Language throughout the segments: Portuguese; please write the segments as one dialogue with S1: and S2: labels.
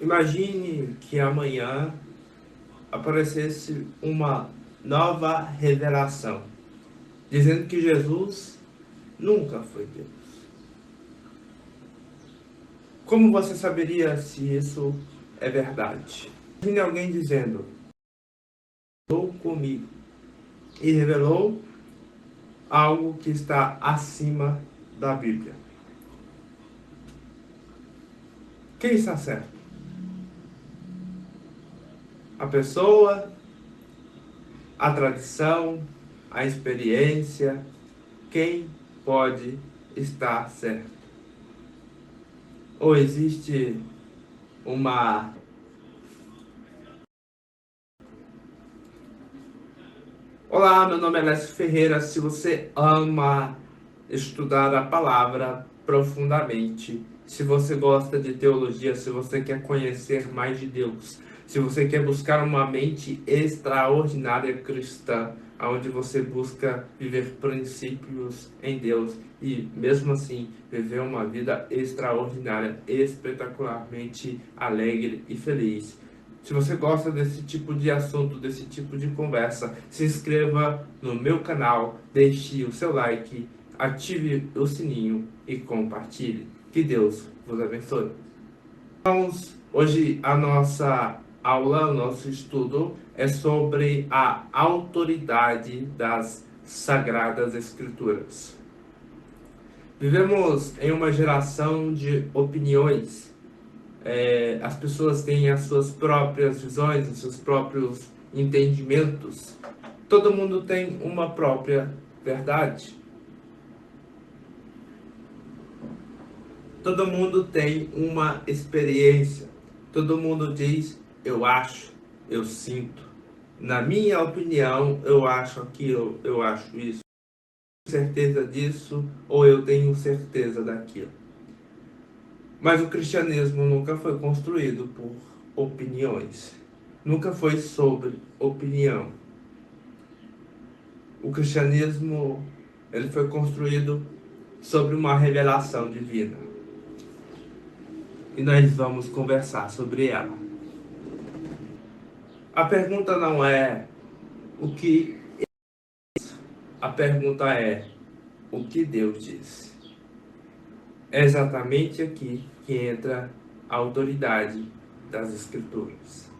S1: Imagine que amanhã aparecesse uma nova revelação, dizendo que Jesus nunca foi Deus. Como você saberia se isso é verdade? Imagine alguém dizendo, estou comigo, e revelou algo que está acima da Bíblia. Quem está certo? A pessoa, a tradição, a experiência? Quem pode estar certo? Ou existe uma... Olá, meu nome é Lécio Ferreira. Se você ama estudar a palavra profundamente, se você gosta de teologia, se você quer conhecer mais de Deus, se você quer buscar uma mente extraordinária cristã, onde você busca viver princípios em Deus e, mesmo assim, viver uma vida extraordinária, espetacularmente alegre e feliz. Se você gosta desse tipo de assunto, desse tipo de conversa, se inscreva no meu canal, deixe o seu like, ative o sininho e compartilhe. Que Deus vos abençoe. Hoje a nossa aula, o nosso estudo é sobre a autoridade das Sagradas Escrituras. Vivemos em uma geração de opiniões. As pessoas têm as suas próprias visões, os seus próprios entendimentos. Todo mundo tem uma própria verdade. Todo mundo tem uma experiência. Todo mundo diz, eu acho, eu sinto. Na minha opinião, eu acho aquilo, eu acho isso. Tenho certeza disso ou eu tenho certeza daquilo. Mas o cristianismo nunca foi construído por opiniões. Nunca foi sobre opinião. O cristianismo, ele foi construído sobre uma revelação divina. E nós vamos conversar sobre ela. A pergunta não é o que... A pergunta é o que Deus diz. É exatamente aqui que entra a autoridade das Escrituras.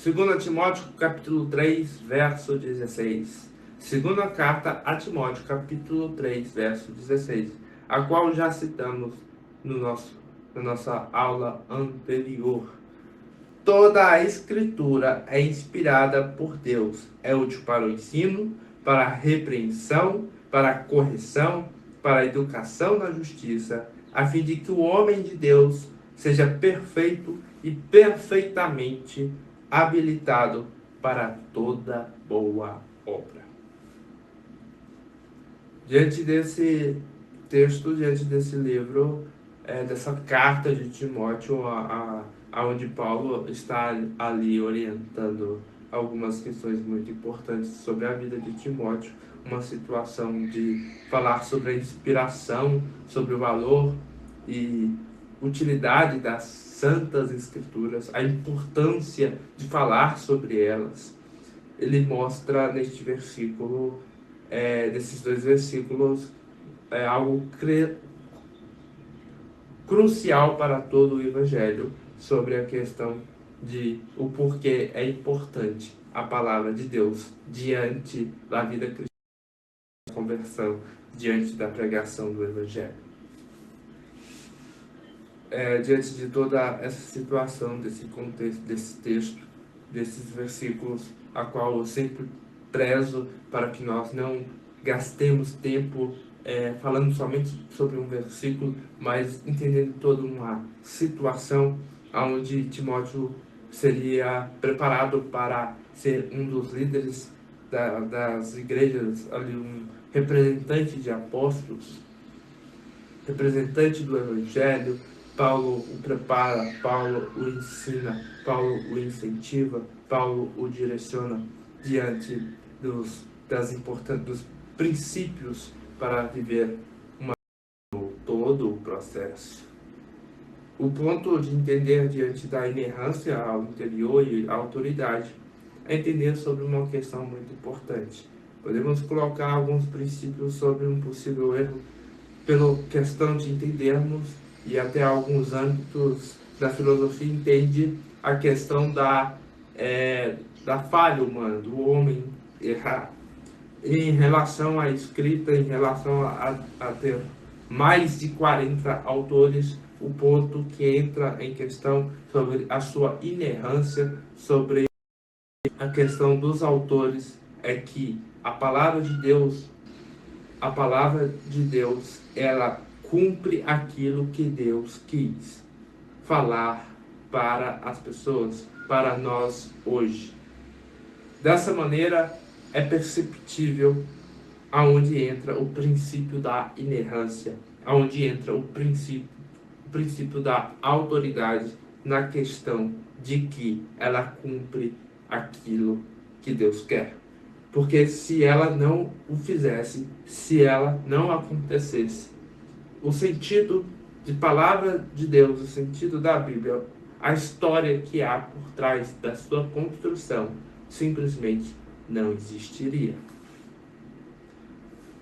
S1: 2 Timóteo capítulo 3, verso 16. Segunda carta a Timóteo capítulo 3, verso 16, a qual já citamos na nossa aula anterior. Toda a Escritura é inspirada por Deus, é útil para o ensino, para a repreensão, para a correção, para a educação na justiça, a fim de que o homem de Deus seja perfeito e perfeitamente habilitado para toda boa obra. Diante desse texto, diante desse livro, dessa carta de Timóteo, onde Paulo está ali orientando algumas questões muito importantes sobre a vida de Timóteo, uma situação de falar sobre a inspiração, sobre o valor e utilidade das Santas Escrituras, a importância de falar sobre elas. Ele mostra neste versículo, desses dois versículos, algo crucial para todo o Evangelho sobre a questão de o porquê é importante a palavra de Deus diante da vida cristã, da conversão, diante da pregação do Evangelho. Diante de toda essa situação, desse contexto, desse texto, desses versículos, a qual eu sempre prezo para que nós não gastemos tempo falando somente sobre um versículo, mas entendendo toda uma situação onde Timóteo seria preparado para ser um dos líderes das igrejas, ali um representante de apóstolos, representante do Evangelho. Paulo o prepara, Paulo o ensina, Paulo o incentiva, Paulo o direciona diante dos princípios para viver todo o processo. O ponto de entender diante da inerrância ao interior e à autoridade é entender sobre uma questão muito importante. Podemos colocar alguns princípios sobre um possível erro pela questão de entendermos, e até alguns âmbitos da filosofia entende a questão da falha humana, do homem errar. Em relação à escrita, em relação a ter mais de 40 autores, o ponto que entra em questão sobre a sua inerrância, sobre a questão dos autores, é que a palavra de Deus, ela cumpre aquilo que Deus quis falar para as pessoas, para nós hoje. Dessa maneira, é perceptível aonde entra o princípio da inerrância, aonde entra o princípio da autoridade na questão de que ela cumpre aquilo que Deus quer. Porque se ela não o fizesse, se ela não acontecesse, o sentido de palavra de Deus, o sentido da Bíblia, a história que há por trás da sua construção, simplesmente não existiria.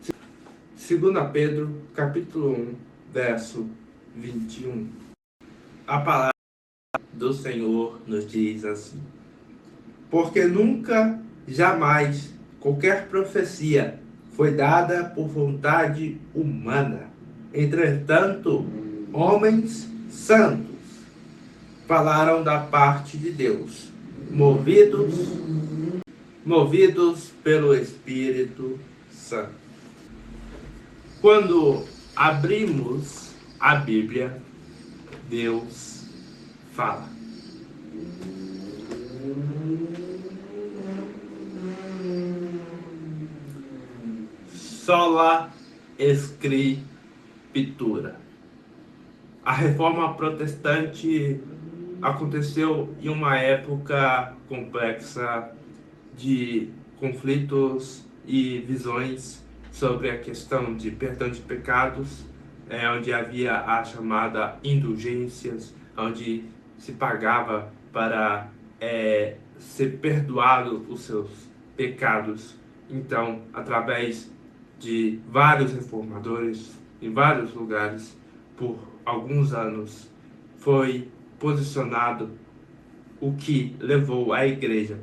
S1: 2 Pedro, capítulo 1, verso 21. A palavra do Senhor nos diz assim: porque nunca, jamais, qualquer profecia foi dada por vontade humana. Entretanto, homens santos falaram da parte de Deus, movidos pelo Espírito Santo. Quando abrimos a Bíblia, Deus fala. Sola Escritura. A reforma protestante aconteceu em uma época complexa de conflitos e visões sobre a questão de perdão de pecados, onde havia a chamada indulgências, onde se pagava para ser perdoado os seus pecados. Então, através de vários reformadores em vários lugares, por alguns anos, foi posicionado o que levou a igreja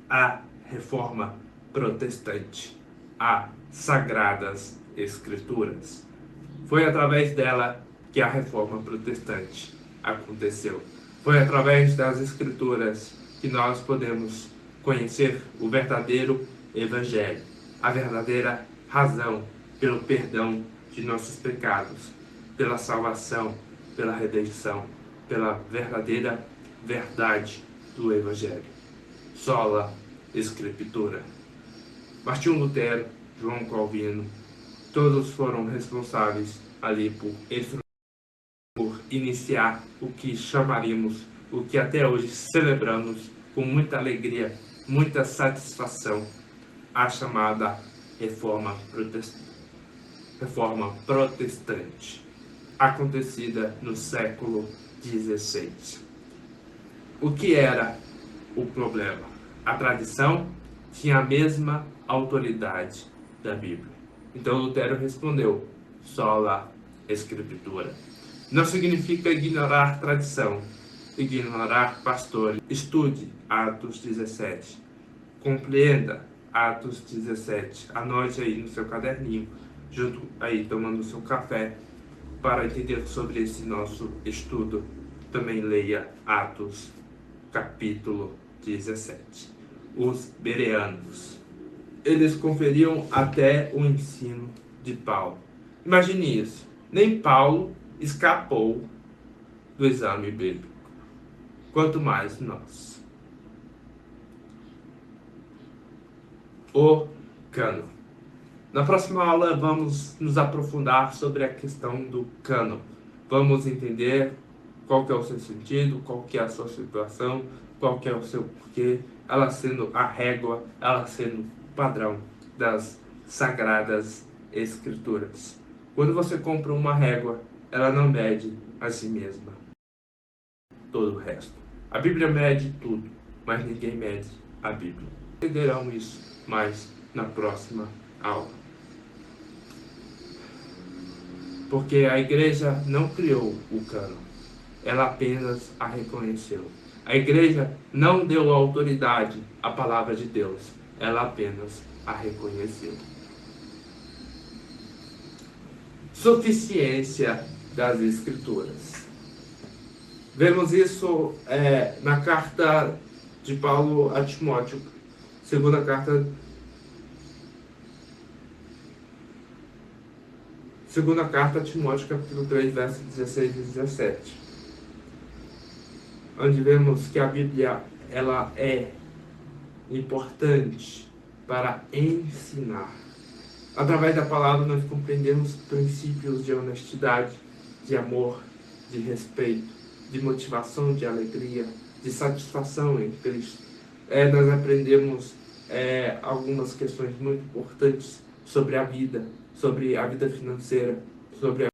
S1: à reforma protestante, a sagradas escrituras. Foi através dela que a reforma protestante aconteceu. Foi através das escrituras que nós podemos conhecer o verdadeiro evangelho, a verdadeira razão pelo perdão de nossos pecados, pela salvação, pela redenção, pela verdadeira verdade do evangelho. Sola Escritura. Martinho Lutero, João Calvino, todos foram responsáveis ali por iniciar o que chamaríamos, o que até hoje celebramos com muita alegria, muita satisfação, a chamada Reforma Protestante, acontecida no século XVI. O que era o problema? A tradição tinha a mesma autoridade da Bíblia. Então Lutero respondeu: sola Escritura. Não significa ignorar tradição, ignorar pastores. Estude Atos 17. Compreenda Atos 17. Anote aí no seu caderninho, junto aí tomando seu café, para entender sobre esse nosso estudo. Também leia Atos capítulo 17. Os bereanos, eles conferiam até o ensino de Paulo. Imagine isso. Nem Paulo escapou do exame bíblico, quanto mais nós. O cânon. Na próxima aula vamos nos aprofundar sobre a questão do cânon. Vamos entender qual que é o seu sentido, qual que é a sua situação, qual que é o seu porquê, ela sendo a régua, ela sendo o padrão das sagradas escrituras. Quando você compra uma régua, ela não mede a si mesma. todo o resto. A Bíblia mede tudo, mas ninguém mede a Bíblia. Entenderão isso mais na próxima aula. Porque a igreja não criou o cânon, ela apenas a reconheceu. A igreja não deu autoridade à palavra de Deus, ela apenas a reconheceu. Suficiência das Escrituras. Vemos isso na carta de Paulo a Timóteo, segunda carta a Timóteo, capítulo 3, versos 16 e 17. Onde vemos que a Bíblia ela é importante para ensinar. Através da palavra nós compreendemos princípios de honestidade, de amor, de respeito, de motivação, de alegria, de satisfação em Cristo. Nós aprendemos algumas questões muito importantes sobre a vida financeira, sobre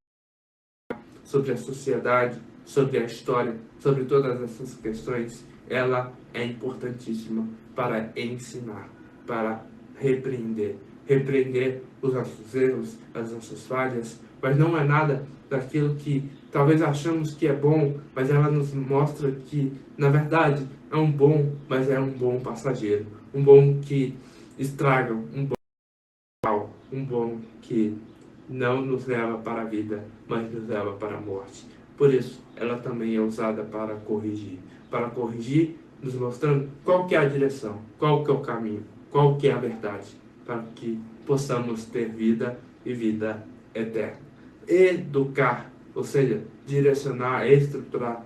S1: a sociedade, sobre a história, sobre todas essas questões. Ela é importantíssima para ensinar, para repreender os nossos erros, as nossas falhas, mas não é nada daquilo que talvez achamos que é bom, mas ela nos mostra que, na verdade, é um bom, mas é um bom passageiro, um bom que estraga, um bom que não nos leva para a vida, mas nos leva para a morte. Por isso, ela também é usada para corrigir, nos mostrando qual que é a direção, qual que é o caminho, qual que é a verdade, para que possamos ter vida e vida eterna. Educar, ou seja, direcionar, estruturar,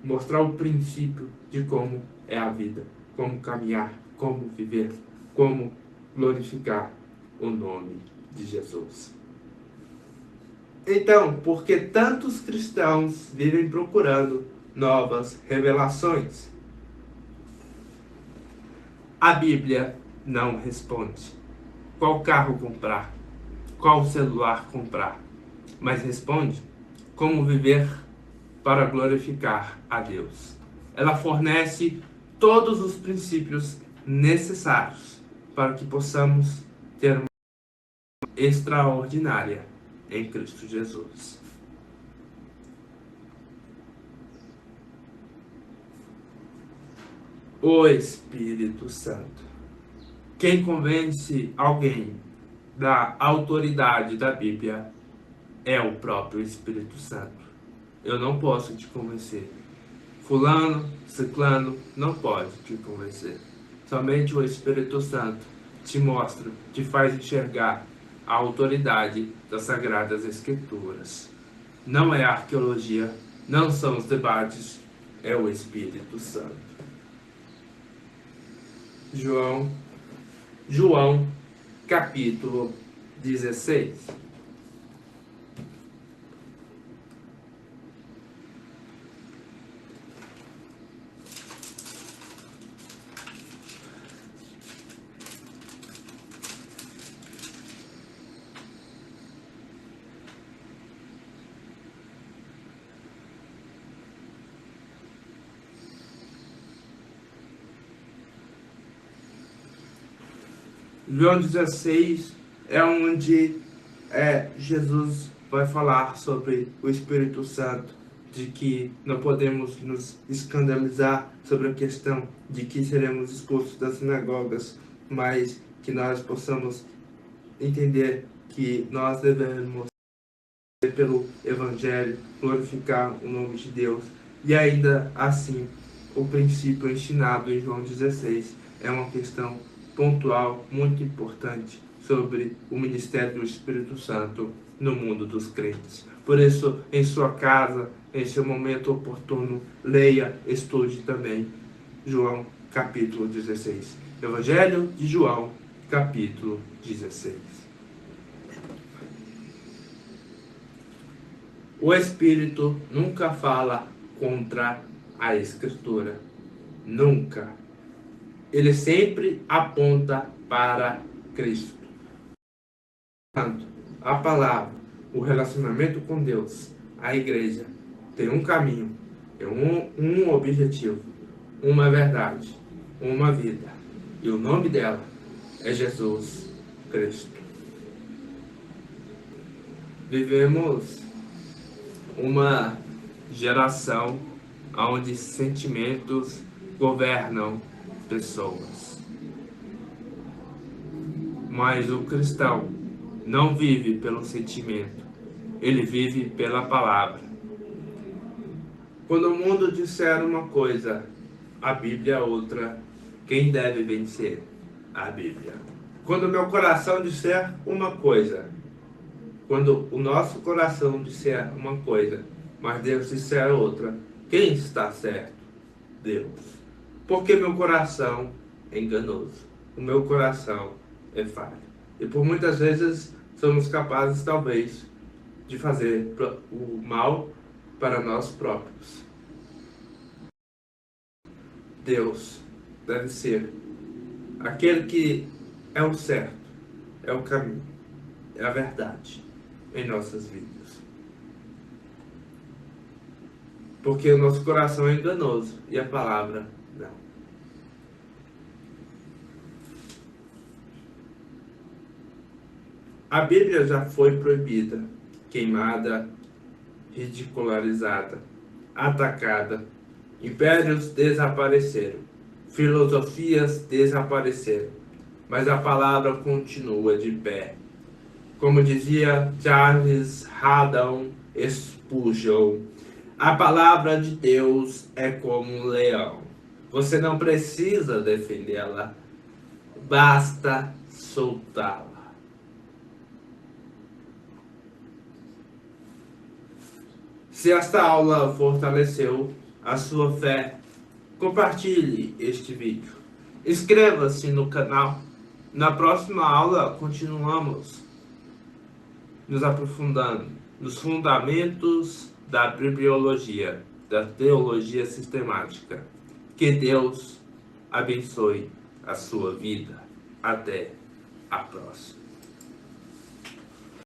S1: mostrar o princípio de como é a vida, como caminhar, como viver, como glorificar o nome de Jesus. Então, por que tantos cristãos vivem procurando novas revelações? A Bíblia não responde qual carro comprar, qual celular comprar, mas responde como viver para glorificar a Deus. Ela fornece todos os princípios necessários para que possamos ter uma vida extraordinária em Cristo Jesus. O Espírito Santo. Quem convence alguém da autoridade da Bíblia é o próprio Espírito Santo. Eu não posso te convencer. Fulano, ciclano não pode te convencer. Somente o Espírito Santo te mostra, te faz enxergar a autoridade das Sagradas Escrituras. Não é a arqueologia, não são os debates, é o Espírito Santo. João, capítulo 16. João 16 é onde Jesus vai falar sobre o Espírito Santo, de que não podemos nos escandalizar sobre a questão de que seremos expulsos das sinagogas, mas que nós possamos entender que nós devemos pelo Evangelho glorificar o nome de Deus. E ainda assim, o princípio ensinado em João 16 é uma questão pontual, muito importante, sobre o ministério do Espírito Santo no mundo dos crentes. Por isso, em sua casa, em seu momento oportuno, leia, estude também João capítulo 16. Evangelho de João, capítulo 16. O Espírito nunca fala contra a Escritura. Nunca. Ele sempre aponta para Cristo. Portanto, a palavra, o relacionamento com Deus, a igreja, tem um caminho, É um objetivo, uma verdade, uma vida. E o nome dela é Jesus Cristo. Vivemos uma geração onde sentimentos governam pessoas. Mas o cristão não vive pelo sentimento, ele vive pela palavra. Quando o mundo disser uma coisa, a Bíblia é outra, quem deve vencer? A Bíblia. Quando o meu coração disser uma coisa, quando o nosso coração disser uma coisa, mas Deus disser outra, quem está certo? Deus. Porque meu coração é enganoso. O meu coração é falho. E por muitas vezes somos capazes, talvez, de fazer o mal para nós próprios. Deus deve ser aquele que é o certo, é o caminho, é a verdade em nossas vidas. Porque o nosso coração é enganoso e a palavra não. A Bíblia já foi proibida, queimada, ridicularizada, atacada. Impérios desapareceram, filosofias desapareceram, mas a palavra continua de pé. Como dizia Charles Haddon Spurgeon, a palavra de Deus é como um leão. Você não precisa defendê-la, basta soltá-la. Se esta aula fortaleceu a sua fé, compartilhe este vídeo. Inscreva-se no canal. Na próxima aula, continuamos nos aprofundando nos fundamentos da bibliologia, da teologia sistemática. Que Deus abençoe a sua vida. Até a próxima.